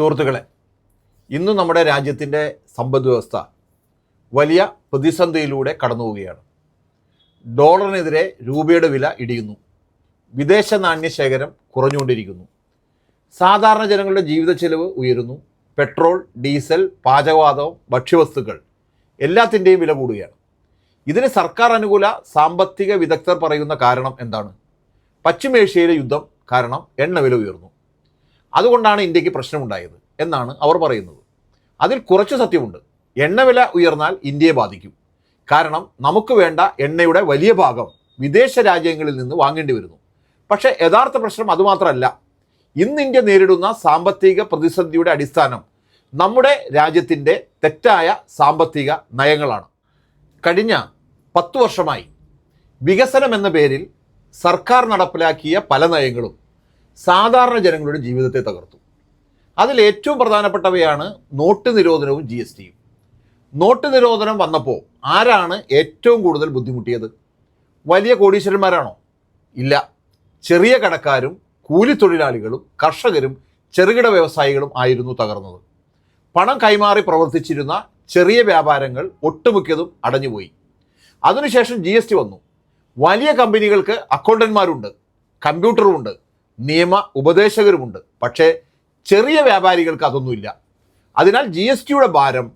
സുഹൃത്തുക്കളെ, ഇന്ന് നമ്മുടെ രാജ്യത്തിൻ്റെ സമ്പദ് വ്യവസ്ഥ വലിയ പ്രതിസന്ധിയിലൂടെ കടന്നു പോവുകയാണ്. ഡോളറിനെതിരെ രൂപയുടെ വില ഇടിയുന്നു. വിദേശ നാണ്യശേഖരം കുറഞ്ഞുകൊണ്ടിരിക്കുന്നു. സാധാരണ ജനങ്ങളുടെ ജീവിത ചെലവ് ഉയരുന്നു. പെട്രോൾ, ഡീസൽ, പാചകവാതകം, ഭക്ഷ്യവസ്തുക്കൾ എല്ലാത്തിൻ്റെയും വില കൂടുകയാണ്. ഇതിന് സർക്കാർ അനുകൂല സാമ്പത്തിക വിദഗ്ധർ പറയുന്ന കാരണം എന്താണ്? പശ്ചിമേഷ്യയിലെ യുദ്ധം കാരണം എണ്ണവില ഉയർന്നു, അതുകൊണ്ടാണ് ഇന്ത്യക്ക് പ്രശ്നമുണ്ടായത് എന്നാണ് അവർ പറയുന്നത്. അതിൽ കുറച്ച് സത്യമുണ്ട്. എണ്ണവില ഉയർന്നാൽ ഇന്ത്യയെ ബാധിക്കും. കാരണം നമുക്ക് വേണ്ട എണ്ണയുടെ വലിയ ഭാഗം വിദേശ രാജ്യങ്ങളിൽ നിന്ന് വാങ്ങേണ്ടി വരുന്നു. പക്ഷേ യഥാർത്ഥ പ്രശ്നം അതുമാത്രമല്ല. ഇന്ന് ഇന്ത്യ നേരിടുന്ന സാമ്പത്തിക പ്രതിസന്ധിയുടെ അടിസ്ഥാനം നമ്മുടെ രാജ്യത്തിൻ്റെ തെറ്റായ സാമ്പത്തിക നയങ്ങളാണ്. കഴിഞ്ഞ 10 വർഷമായി വികസനം എന്ന പേരിൽ സർക്കാർ നടപ്പിലാക്കിയ പല നയങ്ങളും സാധാരണ ജനങ്ങളുടെ ജീവിതത്തെ തകർത്തു. അതിൽ ഏറ്റവും പ്രധാനപ്പെട്ടവയാണ് നോട്ട് നിരോധനവും GSTയും. നോട്ട് നിരോധനം വന്നപ്പോൾ ആരാണ് ഏറ്റവും കൂടുതൽ ബുദ്ധിമുട്ടിയത്? വലിയ കോടീശ്വരന്മാരാണോ? ഇല്ല. ചെറിയ കടക്കാരും കൂലിത്തൊഴിലാളികളും കർഷകരും ചെറുകിട വ്യവസായികളും ആയിരുന്നു തകർന്നത്. പണം കൈമാറി പ്രവർത്തിച്ചിരുന്ന ചെറിയ വ്യാപാരങ്ങൾ ഒട്ടുമിക്കതും അടഞ്ഞുപോയി. അതിനുശേഷം GST വന്നു. വലിയ കമ്പനികൾക്ക് അക്കൗണ്ടന്മാരുണ്ട്, കമ്പ്യൂട്ടറുമുണ്ട്, നിയമ ഉപദേശകരുമുണ്ട്. പക്ഷേ ചെറിയ വ്യാപാരികൾക്ക് അതൊന്നുമില്ല. അതിനാൽ GSTയുടെ ഭാരം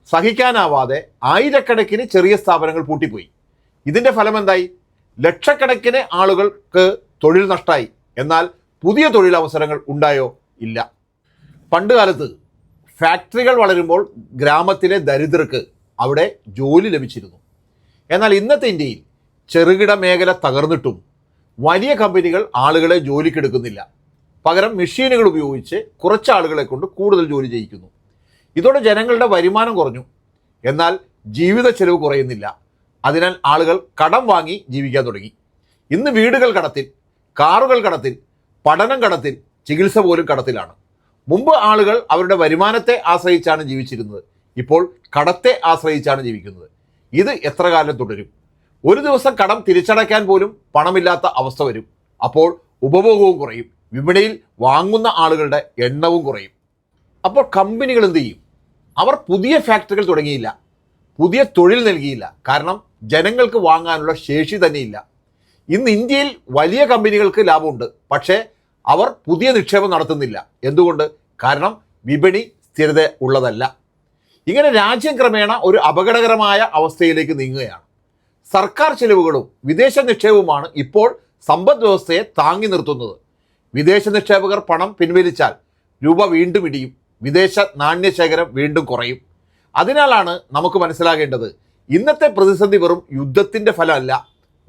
സഹിക്കാനാവാതെ ആയിരക്കണക്കിന് ചെറിയ സ്ഥാപനങ്ങൾ പൂട്ടിപ്പോയി. ഇതിൻ്റെ ഫലം എന്തായി? ലക്ഷക്കണക്കിന് ആളുകൾക്ക് തൊഴിൽ നഷ്ടമായി. എന്നാൽ പുതിയ തൊഴിലവസരങ്ങൾ ഉണ്ടായോ? ഇല്ല. പണ്ട് കാലത്ത് ഫാക്ടറികൾ വളരുമ്പോൾ ഗ്രാമത്തിലെ ദരിദ്രർക്ക് അവിടെ ജോലി ലഭിച്ചിരുന്നു. എന്നാൽ ഇന്നത്തെ ഇന്ത്യയിൽ ചെറുകിട മേഖല തകർന്നിട്ടും വലിയ കമ്പനികൾ ആളുകളെ ജോലിക്കെടുക്കുന്നില്ല. പകരം മെഷീനുകൾ ഉപയോഗിച്ച് കുറച്ച് ആളുകളെ കൊണ്ട് കൂടുതൽ ജോലി ചെയ്യിക്കുന്നു. ഇതോടെ ജനങ്ങളുടെ വരുമാനം കുറഞ്ഞു. എന്നാൽ ജീവിത ചെലവ് കുറയുന്നില്ല. അതിനാൽ ആളുകൾ കടം വാങ്ങി ജീവിക്കാൻ തുടങ്ങി. ഇന്ന് വീടുകൾ കടത്തിൽ, കാറുകൾ കടത്തിൽ, പഠനം കടത്തിൽ, ചികിത്സ പോലും കടത്തിലാണ്. മുമ്പ് ആളുകൾ അവരുടെ വരുമാനത്തെ ആശ്രയിച്ചാണ് ജീവിച്ചിരുന്നത്. ഇപ്പോൾ കടത്തെ ആശ്രയിച്ചാണ് ജീവിക്കുന്നത്. ഇത് എത്ര കാലം തുടരും? ഒരു ദിവസം കടം തിരിച്ചടയ്ക്കാൻ പോലും പണമില്ലാത്ത അവസ്ഥ വരും. അപ്പോൾ ഉപഭോഗവും കുറയും, വിപണിയിൽ വാങ്ങുന്ന ആളുകളുടെ എണ്ണവും കുറയും. അപ്പോൾ കമ്പനികൾ എന്ത് ചെയ്യും? അവർ പുതിയ ഫാക്ടറികൾ തുടങ്ങിയില്ല, പുതിയ തൊഴിൽ നൽകിയില്ല. കാരണം ജനങ്ങൾക്ക് വാങ്ങാനുള്ള ശേഷി തന്നെയില്ല. ഇന്ന് ഇന്ത്യയിൽ വലിയ കമ്പനികൾക്ക് ലാഭമുണ്ട്, പക്ഷേ അവർ പുതിയ നിക്ഷേപം നടത്തുന്നില്ല. എന്തുകൊണ്ട്? കാരണം വിപണി സ്ഥിരത ഉള്ളതല്ല. ഇങ്ങനെ രാജ്യം ക്രമേണ ഒരു അപകടകരമായ അവസ്ഥയിലേക്ക് നീങ്ങുകയാണ്. സർക്കാർ ചെലവുകളും വിദേശ നിക്ഷേപവുമാണ് ഇപ്പോൾ സമ്പദ് വ്യവസ്ഥയെ താങ്ങി നിർത്തുന്നത്. വിദേശ നിക്ഷേപകർ പണം പിൻവലിച്ചാൽ രൂപ വീണ്ടും ഇടിയും, വിദേശ നാണ്യശേഖരം വീണ്ടും കുറയും. അതിനാലാണ് നമുക്ക് മനസ്സിലാകേണ്ടത്, ഇന്നത്തെ പ്രതിസന്ധി വെറും യുദ്ധത്തിൻ്റെ ഫലമല്ല,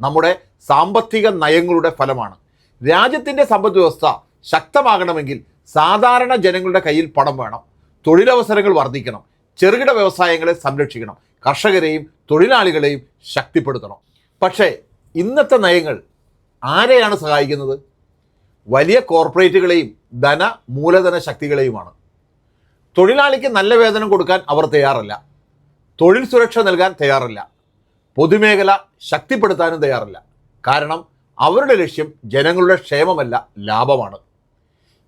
നമ്മുടെ സാമ്പത്തിക നയങ്ങളുടെ ഫലമാണ്. രാജ്യത്തിൻ്റെ സമ്പദ് വ്യവസ്ഥ ശക്തമാകണമെങ്കിൽ സാധാരണ ജനങ്ങളുടെ കയ്യിൽ പണം വേണം, തൊഴിലവസരങ്ങൾ വർദ്ധിക്കണം, ചെറുകിട വ്യവസായങ്ങളെ സംരക്ഷിക്കണം, കർഷകരെയും തൊഴിലാളികളെയും ശക്തിപ്പെടുത്തണം. പക്ഷേ ഇന്നത്തെ നയങ്ങൾ ആരെയാണ് സഹായിക്കുന്നത്? വലിയ കോർപ്പറേറ്റുകളെയും മൂലധന ശക്തികളെയുമാണ്. തൊഴിലാളിക്ക് നല്ല വേതനം കൊടുക്കാൻ അവർ തയ്യാറല്ല, തൊഴിൽ സുരക്ഷ നൽകാൻ തയ്യാറല്ല, പൊതുമേഖല ശക്തിപ്പെടുത്താനും തയ്യാറല്ല. കാരണം അവരുടെ ലക്ഷ്യം ജനങ്ങളുടെ ക്ഷേമമല്ല, ലാഭമാണ്.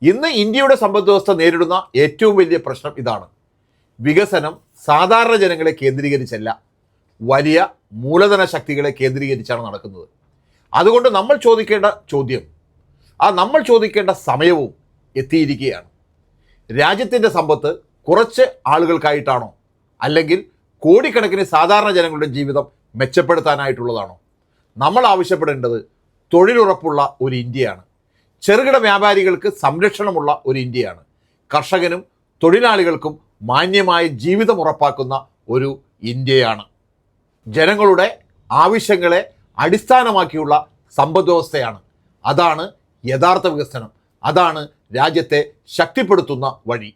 ഇന്ന് ഇന്ത്യയുടെ സമ്പദ് വ്യവസ്ഥ നേരിടുന്ന ഏറ്റവും വലിയ പ്രശ്നം ഇതാണ്. വികസനം സാധാരണ ജനങ്ങളെ കേന്ദ്രീകരിച്ചല്ല, വലിയ മൂലധന ശക്തികളെ കേന്ദ്രീകരിച്ചാണ് നടക്കുന്നത്. അതുകൊണ്ട് നമ്മൾ ചോദിക്കേണ്ട സമയവും എത്തിയിരിക്കുകയാണ്. രാജ്യത്തിൻ്റെ സമ്പത്ത് കുറച്ച് ആളുകൾക്കായിട്ടാണോ, അല്ലെങ്കിൽ കോടിക്കണക്കിന് സാധാരണ ജനങ്ങളുടെ ജീവിതം മെച്ചപ്പെടുത്താനായിട്ടുള്ളതാണോ? നമ്മൾ ആവശ്യപ്പെടേണ്ടത് തൊഴിലുറപ്പുള്ള ഒരു ഇന്ത്യയാണ്. ചെറുകിട വ്യാപാരികൾക്ക് സംരക്ഷണമുള്ള ഒരു ഇന്ത്യയാണ്. കർഷകനും തൊഴിലാളികൾക്കും മാന്യമായ ജീവിതം ഉറപ്പാക്കുന്ന ഒരു ഇന്ത്യയാണ്. ജനങ്ങളുടെ ആവശ്യങ്ങളെ അടിസ്ഥാനമാക്കിയുള്ള സമ്പദ് വ്യവസ്ഥയാണ്. അതാണ് യഥാർത്ഥ വികസനം. അതാണ് രാജ്യത്തെ ശക്തിപ്പെടുത്തുന്ന വഴി.